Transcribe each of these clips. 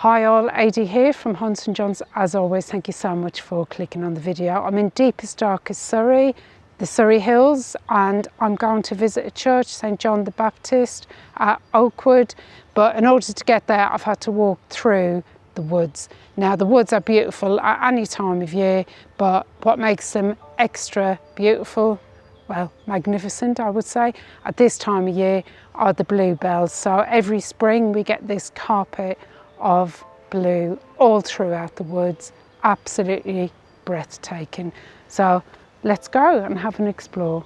Hi all, AD here from Hunts and Jaunts. As always, thank you so much for clicking on the video. I'm in deepest, darkest Surrey, the Surrey Hills, and I'm going to visit a church, St. John the Baptist at Okewood. But in order to get there, I've had to walk through the woods. Now, the woods are beautiful at any time of year, but what makes them extra beautiful, well, magnificent, I would say, at this time of year are the bluebells. So every spring we get this carpet of blue all throughout the woods. Absolutely breathtaking. So let's go and have an explore.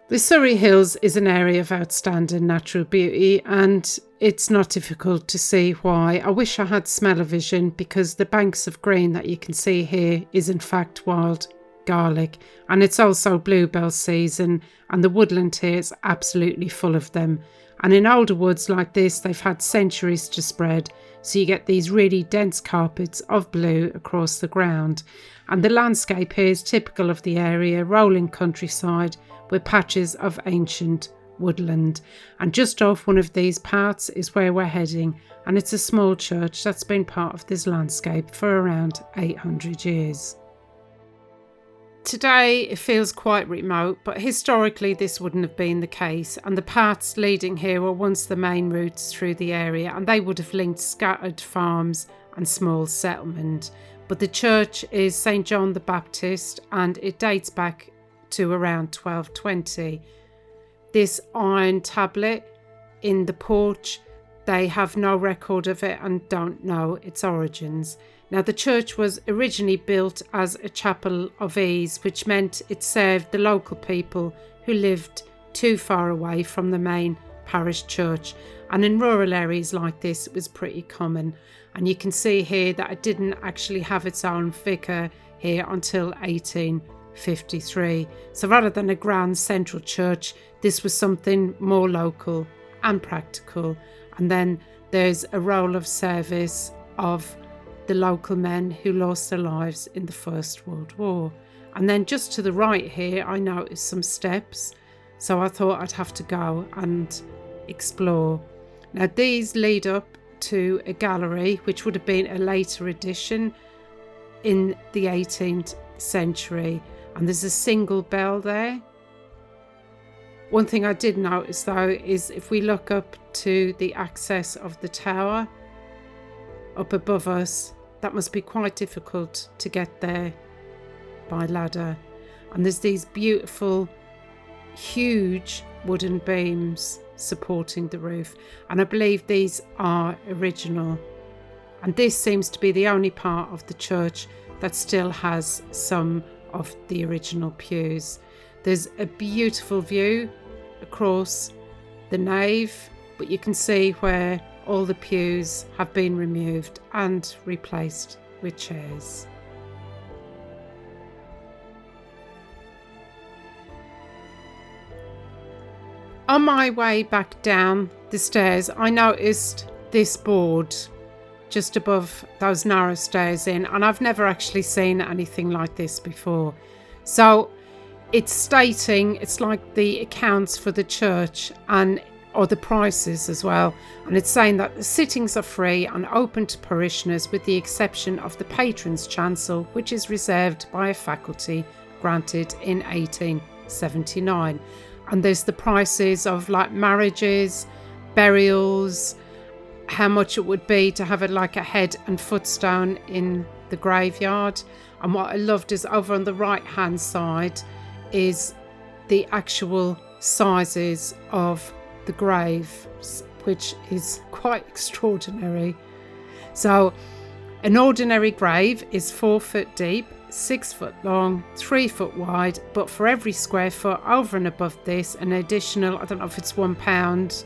The Surrey Hills is an area of outstanding natural beauty, and it's not difficult to see why. I wish I had smell-o-vision, because the banks of green that you can see here is in fact wild garlic, and it's also bluebell season, and the woodland here is absolutely full of them. And in older woods like this, they've had centuries to spread, so you get these really dense carpets of blue across the ground. And the landscape here is typical of the area, rolling countryside with patches of ancient woodland. And just off one of these paths is where we're heading, and it's a small church that's been part of this landscape for around 800 years. Today it feels quite remote, but historically this wouldn't have been the case, and the paths leading here were once the main routes through the area, and they would have linked scattered farms and small settlement. But the church is St. John the Baptist, and it dates back to around 1220. This iron tablet in the porch, they have no record of it and don't know its origins. Now, the church was originally built as a chapel of ease, which meant it served the local people who lived too far away from the main parish church. And in rural areas like this, it was pretty common. And you can see here that it didn't actually have its own vicar here until 1853. So rather than a grand central church, this was something more local and practical. And then there's a roll of service of the local men who lost their lives in the First World War. And then just to the right here, I noticed some steps, so I thought I'd have to go and explore. Now, these lead up to a gallery, which would have been a later addition in the 18th century, and there's a single bell there. One thing I did notice though is if we look up to the access of the tower up above us, that must be quite difficult to get there by ladder. And there's these beautiful, huge wooden beams supporting the roof. And I believe these are original. And this seems to be the only part of the church that still has some of the original pews. There's a beautiful view across the nave, but you can see where all the pews have been removed and replaced with chairs. On my way back down the stairs, I noticed this board just above those narrow stairs in, and I've never actually seen anything like this before. So it's stating, it's like the accounts for the church or the prices as well, and it's saying that the sittings are free and open to parishioners with the exception of the patron's chancel, which is reserved by a faculty granted in 1879. And there's the prices of like marriages, burials, how much it would be to have it like a head and footstone in the graveyard. And what I loved is over on the right hand side is the actual sizes of the graves, which is quite extraordinary. So an ordinary grave is 4 foot deep, 6 foot long, 3 foot wide, but for every square foot over and above this, an additional, I don't know if it's £1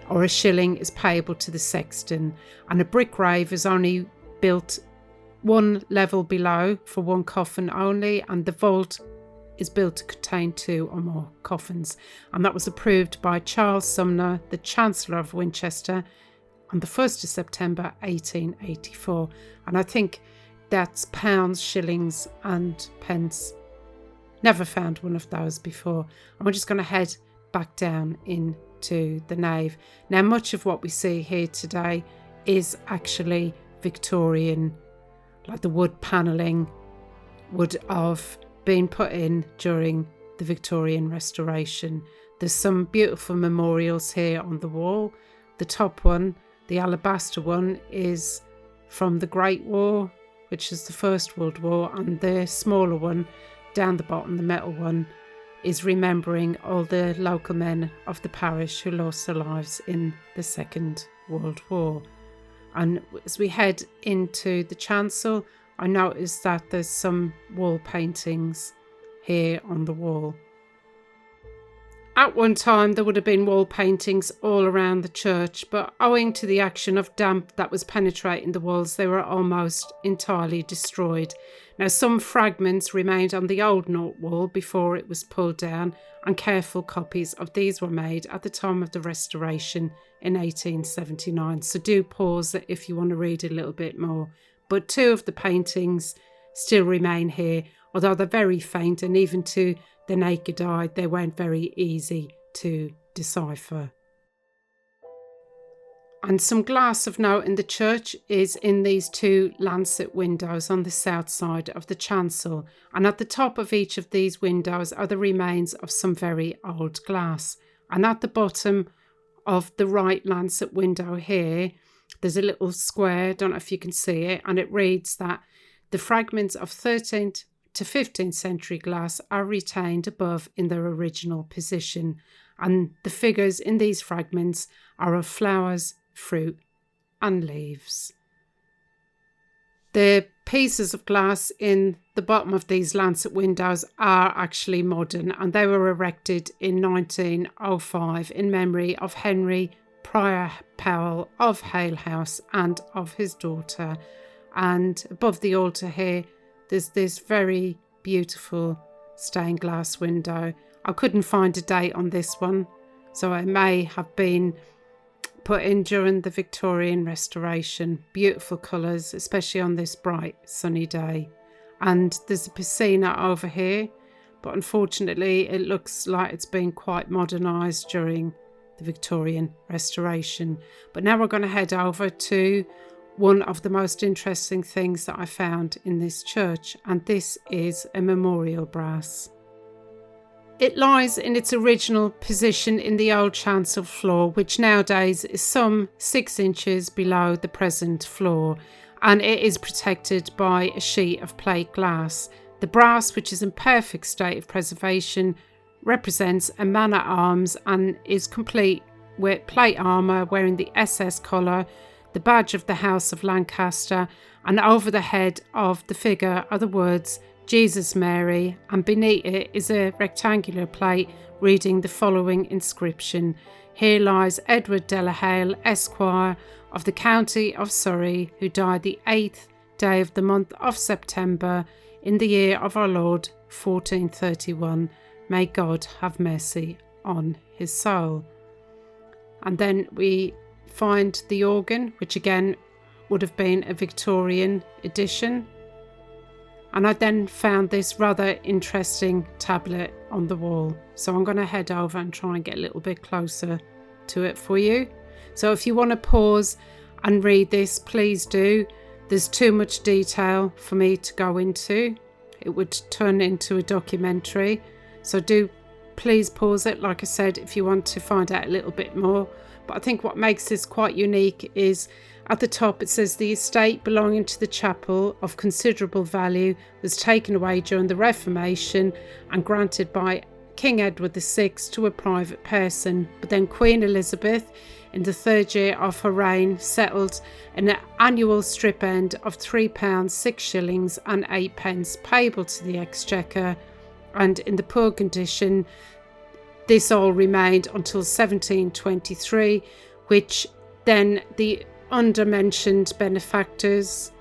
or a shilling, is payable to the sexton. And a brick grave is only built one level below for one coffin only, and the vault is built to contain 2 or more coffins. And that was approved by Charles Sumner, the Chancellor of Winchester, on the 1st of September 1884. And I think that's pounds, shillings and pence. Never found one of those before. And we're just going to head back down into the nave. Now, much of what we see here today is actually Victorian, like the wood panelling would have been put in during the Victorian Restoration. There's some beautiful memorials here on the wall. The top one, the alabaster one, is from the Great War, which is the First World War, and the smaller one down the bottom, the metal one, is remembering all the local men of the parish who lost their lives in the Second World War. And as we head into the chancel, I noticed that there's some wall paintings here on the wall. At one time there would have been wall paintings all around the church, but owing to the action of damp that was penetrating the walls, they were almost entirely destroyed. Now, some fragments remained on the old north wall before it was pulled down, and careful copies of these were made at the time of the restoration in 1879. So do pause it if you want to read a little bit more. But two of the paintings still remain here, although they're very faint, and even to the naked eye, they weren't very easy to decipher. And some glass of note in the church is in these two lancet windows on the south side of the chancel, and at the top of each of these windows are the remains of some very old glass. And at the bottom of the right lancet window here, there's a little square, don't know if you can see it, and it reads that the fragments of 13th to 15th century glass are retained above in their original position, and the figures in these fragments are of flowers, fruit and leaves. The pieces of glass in the bottom of these lancet windows are actually modern, and they were erected in 1905 in memory of Henry Prior Powell of Hale House and of his daughter. And above the altar here, there's this very beautiful stained glass window. I couldn't find a date on this one, so it may have been put in during the Victorian Restoration. Beautiful colours, especially on this bright sunny day. And there's a piscina over here, but unfortunately it looks like it's been quite modernised during the Victorian Restoration. But now we're going to head over to one of the most interesting things that I found in this church, and this is a memorial brass. It lies in its original position in the old chancel floor, which nowadays is some 6 inches below the present floor, and it is protected by a sheet of plate glass. The brass, which is in perfect state of preservation, represents a man at arms and is complete with plate armour, wearing the SS collar, the badge of the House of Lancaster, and over the head of the figure are the words Jesus Mary, and beneath it is a rectangular plate reading the following inscription: "Here lies Edward Delahaye, Esquire, of the county of Surrey, who died the 8th day of the month of September in the year of our Lord 1431. May God have mercy on his soul." And then we find the organ, which again would have been a Victorian edition. And I then found this rather interesting tablet on the wall. So I'm going to head over and try and get a little bit closer to it for you. So if you want to pause and read this, please do. There's too much detail for me to go into. It would turn into a documentary. So do please pause it, like I said, if you want to find out a little bit more. But I think what makes this quite unique is at the top it says the estate belonging to the chapel of considerable value was taken away during the Reformation and granted by King Edward VI to a private person. But then Queen Elizabeth, in the 3rd year of her reign, settled an annual strip end of £3, 6 shillings and 8 pence payable to the Exchequer, and in the poor condition this all remained until 1723, which then the undermentioned benefactors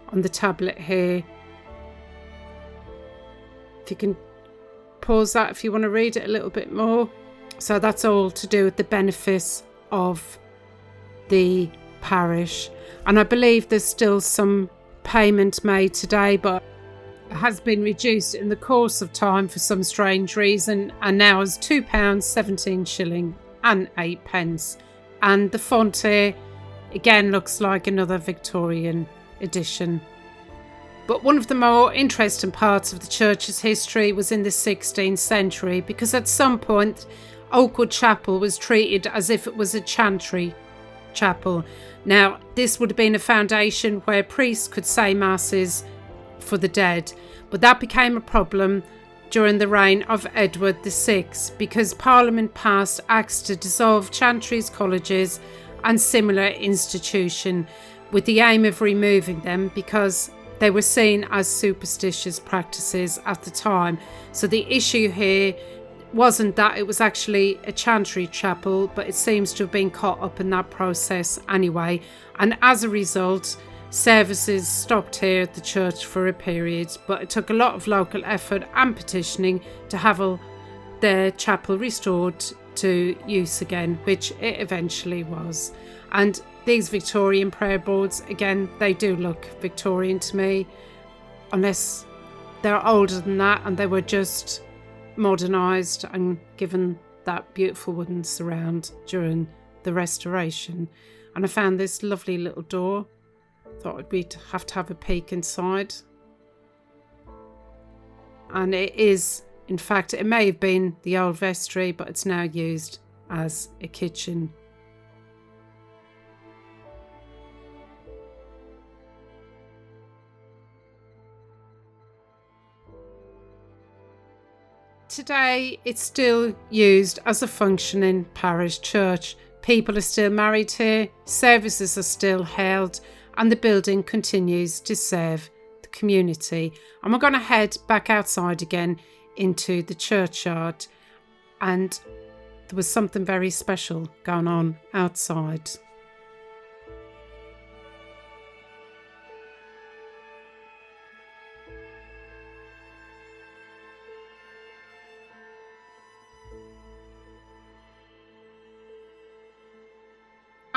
on the tablet here, if you can pause that if you want to read it a little bit more. So that's all to do with the benefice of the parish, and I believe there's still some payment made today, but has been reduced in the course of time for some strange reason, and now is £2, 17 shilling and 8 pence. And the font here Again, looks like another Victorian addition. But one of the more interesting parts of the church's history was in the 16th century, because at some point Okewood Chapel was treated as if it was a chantry chapel. Now, this would have been a foundation where priests could say masses for the dead, but that became a problem during the reign of Edward VI, because Parliament passed acts to dissolve chantries, colleges and similar institutions with the aim of removing them, because they were seen as superstitious practices at the time. So the issue here wasn't that it was actually a chantry chapel, but it seems to have been caught up in that process anyway. And as a result, services stopped here at the church for a period, but it took a lot of local effort and petitioning to have the chapel restored to use again, which it eventually was. And these Victorian prayer boards, again, they do look Victorian to me, unless they're older than that and they were just modernised and given that beautiful wooden surround during the restoration. And I found this lovely little door. Thought we'd have to have a peek inside. And it is, in fact, it may have been the old vestry, but it's now used as a kitchen. Today, it's still used as a functioning parish church. People are still married here, services are still held, and the building continues to serve the community. And we're going to head back outside again into the churchyard. And there was something very special going on outside.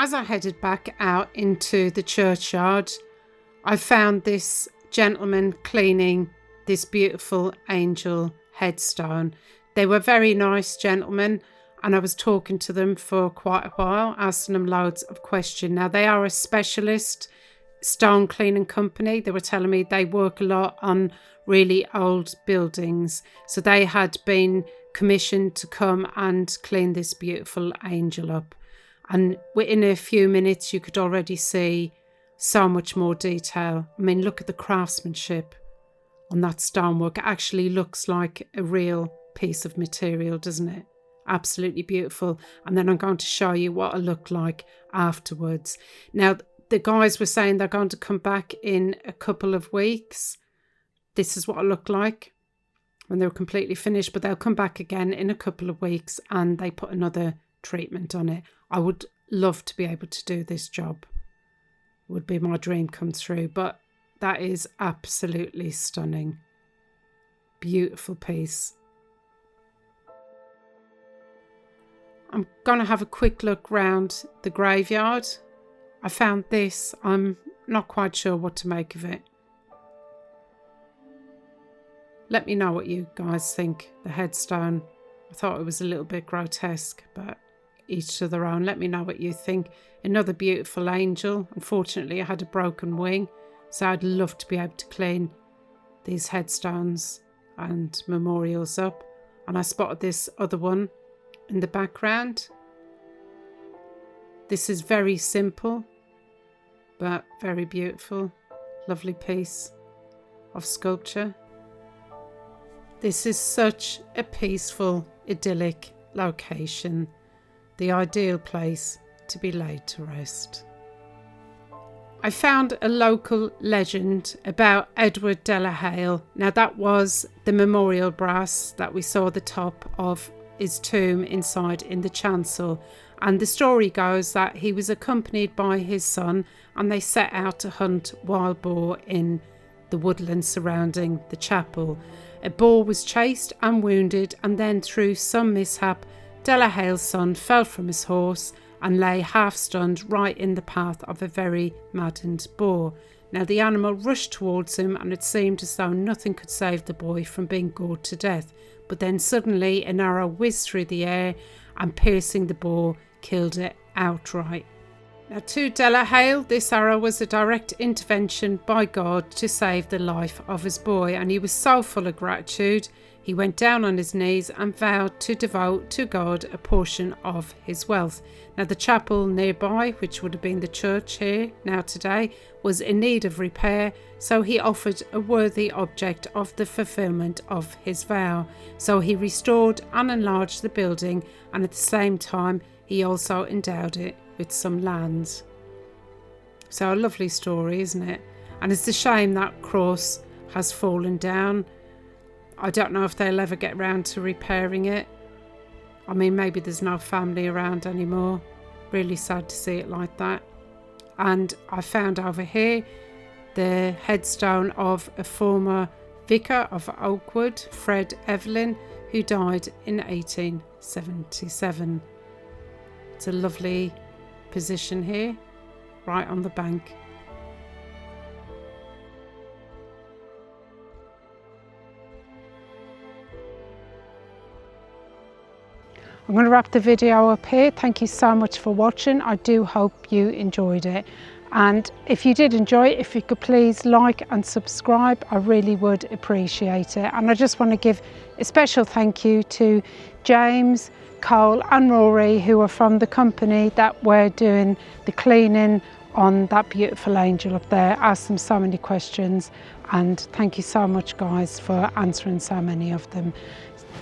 As I headed back out into the churchyard, I found this gentleman cleaning this beautiful angel headstone. They were very nice gentlemen, and I was talking to them for quite a while, asking them loads of questions. Now, they are a specialist stone cleaning company. They were telling me they work a lot on really old buildings. So they had been commissioned to come and clean this beautiful angel up. And within a few minutes, you could already see so much more detail. I mean, look at the craftsmanship on that stonework. It actually looks like a real piece of material, doesn't it? Absolutely beautiful. And then I'm going to show you what it looked like afterwards. Now, the guys were saying they're going to come back in a couple of weeks. This is what it looked like when they were completely finished, but they'll come back again in a couple of weeks and they put another treatment on it. I would love to be able to do this job. It would be my dream come true, but that is absolutely stunning. Beautiful piece. I'm going to have a quick look round the graveyard. I found this. I'm not quite sure what to make of it. Let me know what you guys think. The headstone, I thought it was a little bit grotesque, but each to their own. Let me know what you think. Another beautiful angel. Unfortunately, I had a broken wing, so I'd love to be able to clean these headstones and memorials up. And I spotted this other one in the background. This is very simple, but very beautiful. Lovely piece of sculpture. This is such a peaceful, idyllic location. The ideal place to be laid to rest. I found a local legend about Edward Delahaye. Now, that was the memorial brass that we saw the top of his tomb inside in the chancel. And the story goes that he was accompanied by his son and they set out to hunt wild boar in the woodland surrounding the chapel. A boar was chased and wounded, and then through some mishap, Delahaye's son fell from his horse and lay half-stunned right in the path of a very maddened boar. Now, the animal rushed towards him and it seemed as though nothing could save the boy from being gored to death. But then suddenly an arrow whizzed through the air and piercing the boar killed it outright. Now to Delahaye, this arrow was a direct intervention by God to save the life of his boy, and he was so full of gratitude, he went down on his knees and vowed to devote to God a portion of his wealth. Now the chapel nearby, which would have been the church here now today, was in need of repair, so he offered a worthy object of the fulfilment of his vow. So he restored and enlarged the building, and at the same time he also endowed it with some lands. So a lovely story, isn't it? And it's a shame that cross has fallen down. I don't know if they'll ever get round to repairing it. I mean, maybe there's no family around anymore. Really sad to see it like that. And I found over here the headstone of a former vicar of Okewood, Fred Evelyn, who died in 1877. It's a lovely position here, right on the bank. I'm going to wrap the video up here. Thank you so much for watching. I do hope you enjoyed it. And if you did enjoy it, if you could please like and subscribe, I really would appreciate it. And I just want to give a special thank you to James, Cole and Rory, who are from the company that were doing the cleaning on that beautiful angel up there. Asked them so many questions, and thank you so much guys for answering so many of them.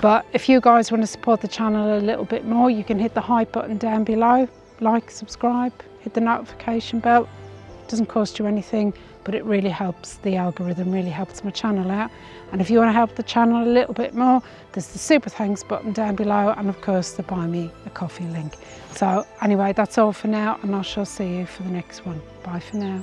But if you guys want to support the channel a little bit more, you can hit the hype button down below, like, subscribe, hit the notification bell. It doesn't cost you anything, but it really helps the algorithm, really helps my channel out. And if you want to help the channel a little bit more, there's the super thanks button down below, and of course the buy me a coffee link. So anyway, that's all for now, and I shall see you for the next one. Bye for now.